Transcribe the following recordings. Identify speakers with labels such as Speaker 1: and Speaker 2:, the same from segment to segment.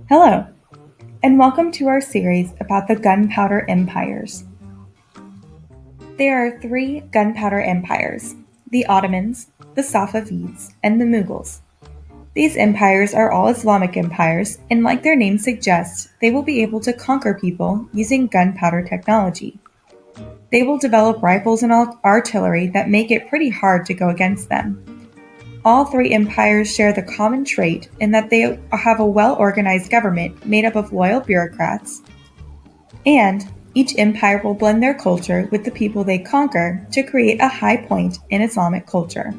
Speaker 1: Hello, and welcome to our series about the gunpowder empires. There are three gunpowder empires: the Ottomans, the Safavids, and the Mughals. These empires are all Islamic empires, and like their name suggests, they will be able to conquer people using gunpowder technology. They will develop rifles and artillery that make it pretty hard to go against them. All three empires share the common trait in that they have a well-organized government made up of loyal bureaucrats, and each empire will blend their culture with the people they conquer to create a high point in Islamic culture.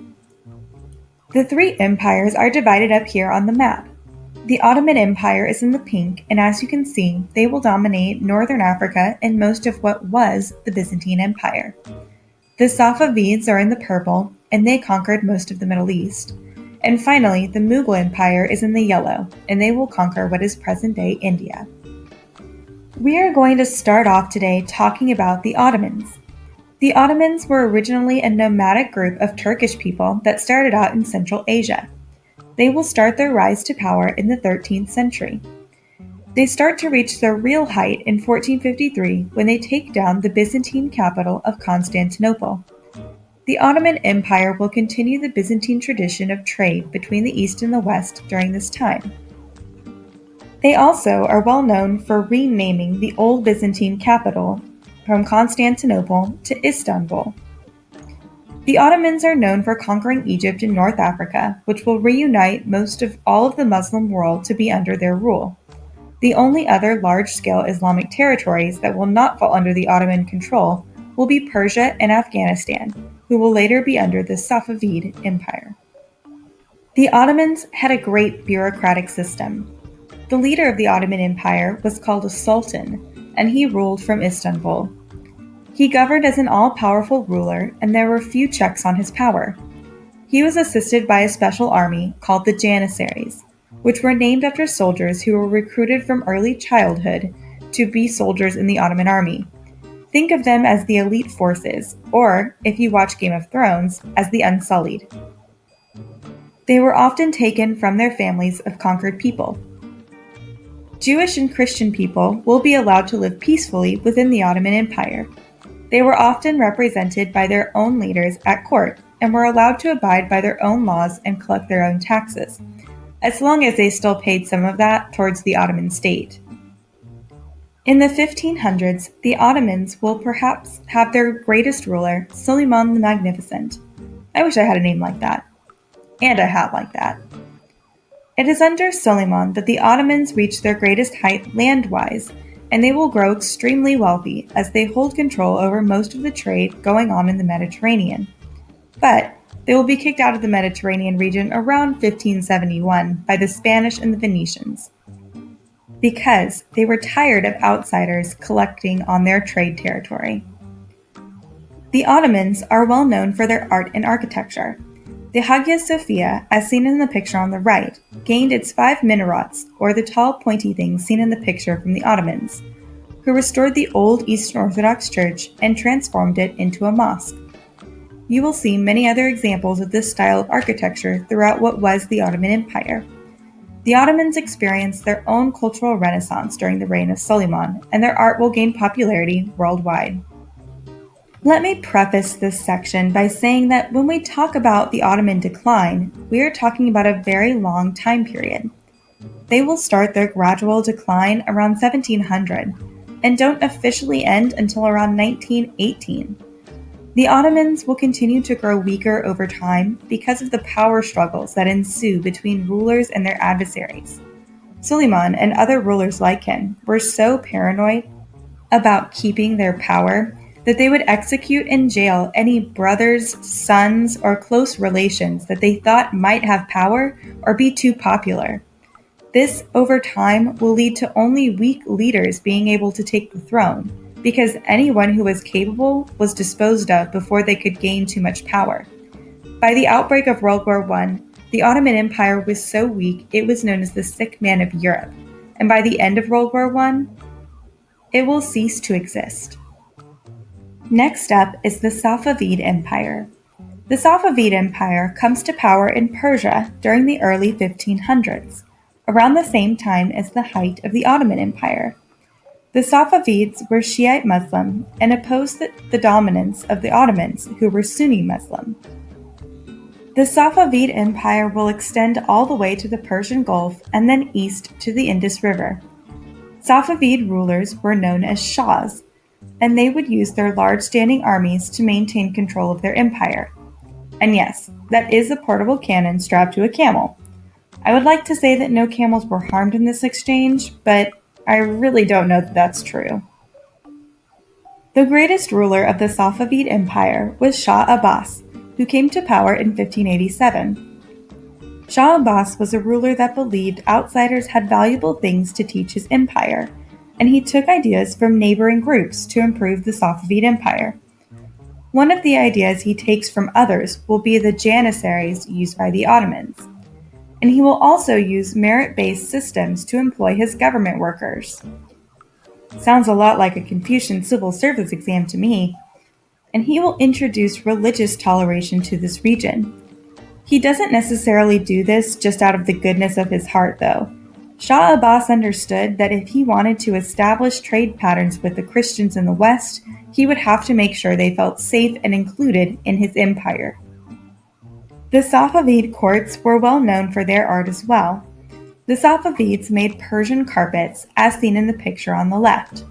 Speaker 1: The three empires are divided up here on the map. The Ottoman Empire is in the pink, and as you can see, they will dominate northern Africa and most of what was the Byzantine Empire. The Safavids are in the purple, and they conquered most of the Middle East. And finally, the Mughal Empire is in the yellow, and they will conquer what is present-day India. We are going to start off today talking about the Ottomans. The Ottomans were originally a nomadic group of Turkish people that started out in Central Asia. They will start their rise to power in the 13th century. They start to reach their real height in 1453 when they take down the Byzantine capital of Constantinople. The Ottoman Empire will continue the Byzantine tradition of trade between the East and the West during this time. They also are well known for renaming the old Byzantine capital from Constantinople to Istanbul. The Ottomans are known for conquering Egypt and North Africa, which will reunite most of all of the Muslim world to be under their rule. The only other large-scale Islamic territories that will not fall under the Ottoman control will be Persia and Afghanistan, who will later be under the Safavid Empire. The Ottomans had a great bureaucratic system. The leader of the Ottoman Empire was called a sultan, and he ruled from Istanbul. He governed as an all-powerful ruler, and there were few checks on his power. He was assisted by a special army called the Janissaries, which were named after soldiers who were recruited from early childhood to be soldiers in the Ottoman army. Think of them as the elite forces, or, if you watch Game of Thrones, as the Unsullied. They were often taken from their families of conquered people. Jewish and Christian people will be allowed to live peacefully within the Ottoman Empire. They were often represented by their own leaders at court and were allowed to abide by their own laws and collect their own taxes, as long as they still paid some of that towards the Ottoman state. In the 1500s, the Ottomans will perhaps have their greatest ruler, Suleiman the Magnificent. I wish I had a name like that. And a hat like that. It is under Suleiman that the Ottomans reach their greatest height land-wise, and they will grow extremely wealthy as they hold control over most of the trade going on in the Mediterranean. But they will be kicked out of the Mediterranean region around 1571 by the Spanish and the Venetians, because they were tired of outsiders collecting on their trade territory. The Ottomans are well known for their art and architecture. The Hagia Sophia, as seen in the picture on the right, gained its 5 minarets, or the tall pointy things seen in the picture from the Ottomans, who restored the old Eastern Orthodox Church and transformed it into a mosque. You will see many other examples of this style of architecture throughout what was the Ottoman Empire. The Ottomans experienced their own cultural renaissance during the reign of Suleiman, and their art will gain popularity worldwide. Let me preface this section by saying that when we talk about the Ottoman decline, we are talking about a very long time period. They will start their gradual decline around 1700 and don't officially end until around 1918. The Ottomans will continue to grow weaker over time because of the power struggles that ensue between rulers and their adversaries. Suleiman and other rulers like him were so paranoid about keeping their power that they would execute and jail any brothers, sons, or close relations that they thought might have power or be too popular. This, over time, will lead to only weak leaders being able to take the throne, because anyone who was capable was disposed of before they could gain too much power. By the outbreak of World War I, the Ottoman Empire was so weak it was known as the sick man of Europe, and by the end of World War I, it will cease to exist. Next up is the Safavid Empire. The Safavid Empire comes to power in Persia during the early 1500s. around the same time as the height of the Ottoman Empire. The Safavids were Shiite Muslim and opposed the dominance of the Ottomans, who were Sunni Muslim. The Safavid Empire will extend all the way to the Persian Gulf and then east to the Indus River. Safavid rulers were known as Shahs, and they would use their large standing armies to maintain control of their empire. And yes, that is a portable cannon strapped to a camel. I would like to say that no camels were harmed in this exchange, but I really don't know that that's true. The greatest ruler of the Safavid Empire was Shah Abbas, who came to power in 1587. Shah Abbas was a ruler that believed outsiders had valuable things to teach his empire, and he took ideas from neighboring groups to improve the Safavid Empire. One of the ideas he takes from others will be the Janissaries used by the Ottomans, and he will also use merit-based systems to employ his government workers. Sounds a lot like a Confucian civil service exam to me. And he will introduce religious toleration to this region. He doesn't necessarily do this just out of the goodness of his heart, though. Shah Abbas understood that if he wanted to establish trade patterns with the Christians in the West, he would have to make sure they felt safe and included in his empire. The Safavid courts were well known for their art as well. The Safavids made Persian carpets, as seen in the picture on the left.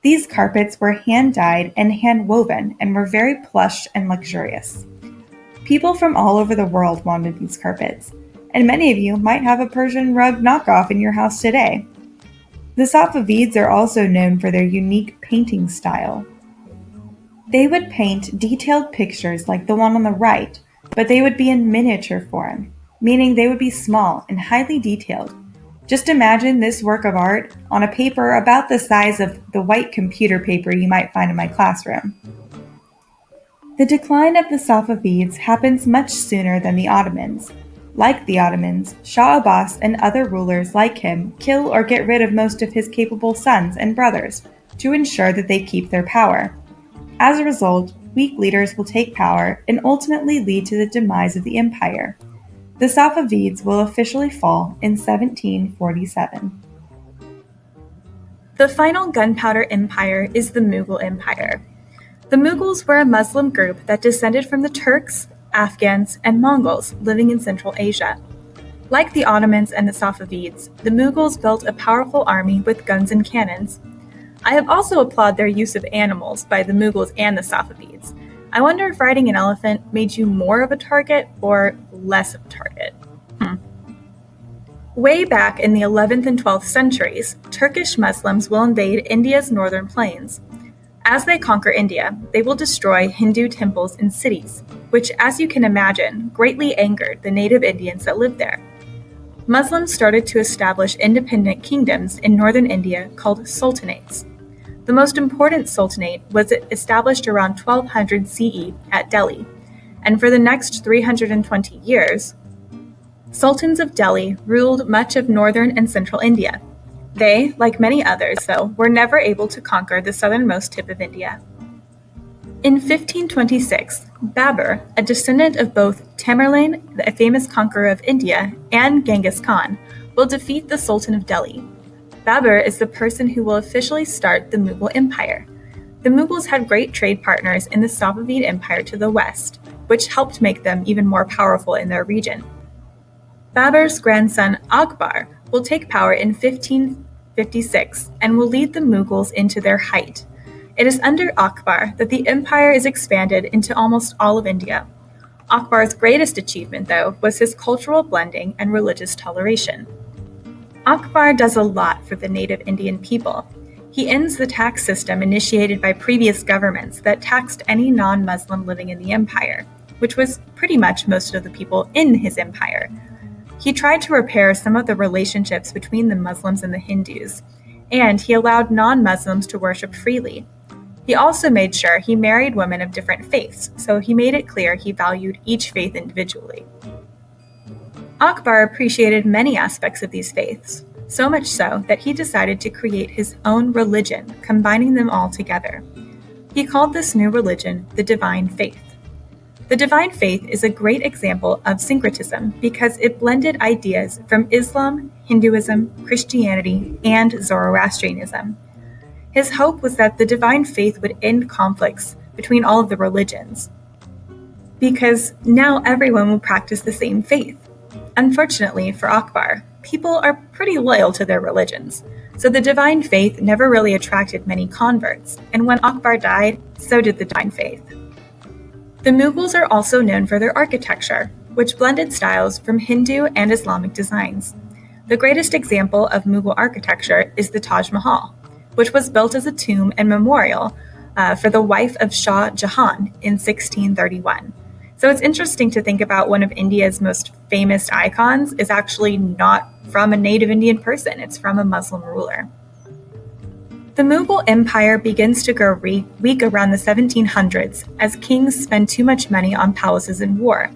Speaker 1: These carpets were hand-dyed and hand-woven and were very plush and luxurious. People from all over the world wanted these carpets, and many of you might have a Persian rug knockoff in your house today. The Safavids are also known for their unique painting style. They would paint detailed pictures like the one on the right, but they would be in miniature form, meaning they would be small and highly detailed. Just imagine this work of art on a paper about the size of the white computer paper you might find in my classroom. The decline of the Safavids happens much sooner than the Ottomans. Like the Ottomans, Shah Abbas and other rulers like him kill or get rid of most of his capable sons and brothers to ensure that they keep their power. As a result, weak leaders will take power and ultimately lead to the demise of the empire. The Safavids will officially fall in 1747. The final gunpowder empire is the Mughal Empire. The Mughals were a Muslim group that descended from the Turks, Afghans, and Mongols living in Central Asia. Like the Ottomans and the Safavids, the Mughals built a powerful army with guns and cannons. I have also applauded their use of animals by the Mughals and the Safavids. I wonder if riding an elephant made you more of a target or less of a target. Way back in the 11th and 12th centuries, Turkish Muslims will invade India's northern plains. As they conquer India, they will destroy Hindu temples and cities, which, as you can imagine, greatly angered the native Indians that lived there. Muslims started to establish independent kingdoms in northern India called sultanates. The most important sultanate was established around 1200 CE at Delhi, and for the next 320 years, sultans of Delhi ruled much of northern and central India. They, like many others, though, were never able to conquer the southernmost tip of India. In 1526, Babur, a descendant of both Tamerlane, the famous conqueror of India, and Genghis Khan, will defeat the Sultan of Delhi. Babur is the person who will officially start the Mughal Empire. The Mughals had great trade partners in the Safavid Empire to the west, which helped make them even more powerful in their region. Babur's grandson Akbar will take power in 1556 and will lead the Mughals into their height. It is under Akbar that the empire is expanded into almost all of India. Akbar's greatest achievement, though, was his cultural blending and religious toleration. Akbar does a lot for the native Indian people. He ends the tax system initiated by previous governments that taxed any non-Muslim living in the empire, which was pretty much most of the people in his empire. He tried to repair some of the relationships between the Muslims and the Hindus, and he allowed non-Muslims to worship freely. He also made sure he married women of different faiths, so he made it clear he valued each faith individually. Akbar appreciated many aspects of these faiths, so much so that he decided to create his own religion, combining them all together. He called this new religion the Divine Faith. The Divine Faith is a great example of syncretism because it blended ideas from Islam, Hinduism, Christianity, and Zoroastrianism. His hope was that the Divine Faith would end conflicts between all of the religions, because now everyone will practice the same faith. Unfortunately for Akbar, people are pretty loyal to their religions, so the Divine Faith never really attracted many converts, and when Akbar died, so did the Divine Faith. The Mughals are also known for their architecture, which blended styles from Hindu and Islamic designs. The greatest example of Mughal architecture is the Taj Mahal, which was built as a tomb and memorial for the wife of Shah Jahan in 1631. So it's interesting to think about one of India's most famous icons is actually not from a native Indian person, it's from a Muslim ruler. The Mughal Empire begins to grow weak around the 1700s as kings spend too much money on palaces and war.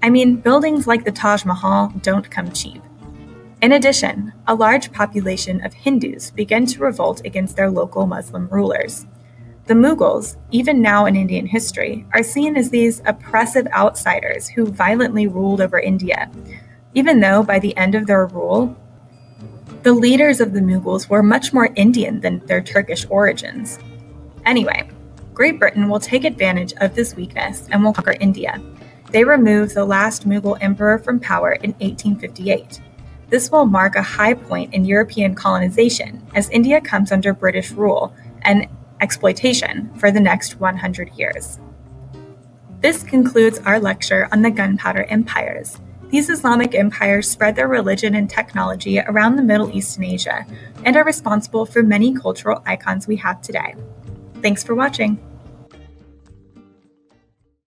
Speaker 1: I mean, buildings like the Taj Mahal don't come cheap. In addition, a large population of Hindus began to revolt against their local Muslim rulers. The Mughals, even now in Indian history, are seen as these oppressive outsiders who violently ruled over India, even though by the end of their rule, the leaders of the Mughals were much more Indian than their Turkish origins. Anyway, Great Britain will take advantage of this weakness and will conquer India. They remove the last Mughal emperor from power in 1858. This will mark a high point in European colonization as India comes under British rule and exploitation for the next 100 years. This concludes our lecture on the Gunpowder Empires. These Islamic empires spread their religion and technology around the Middle East and Asia, and are responsible for many cultural icons we have today. Thanks for watching.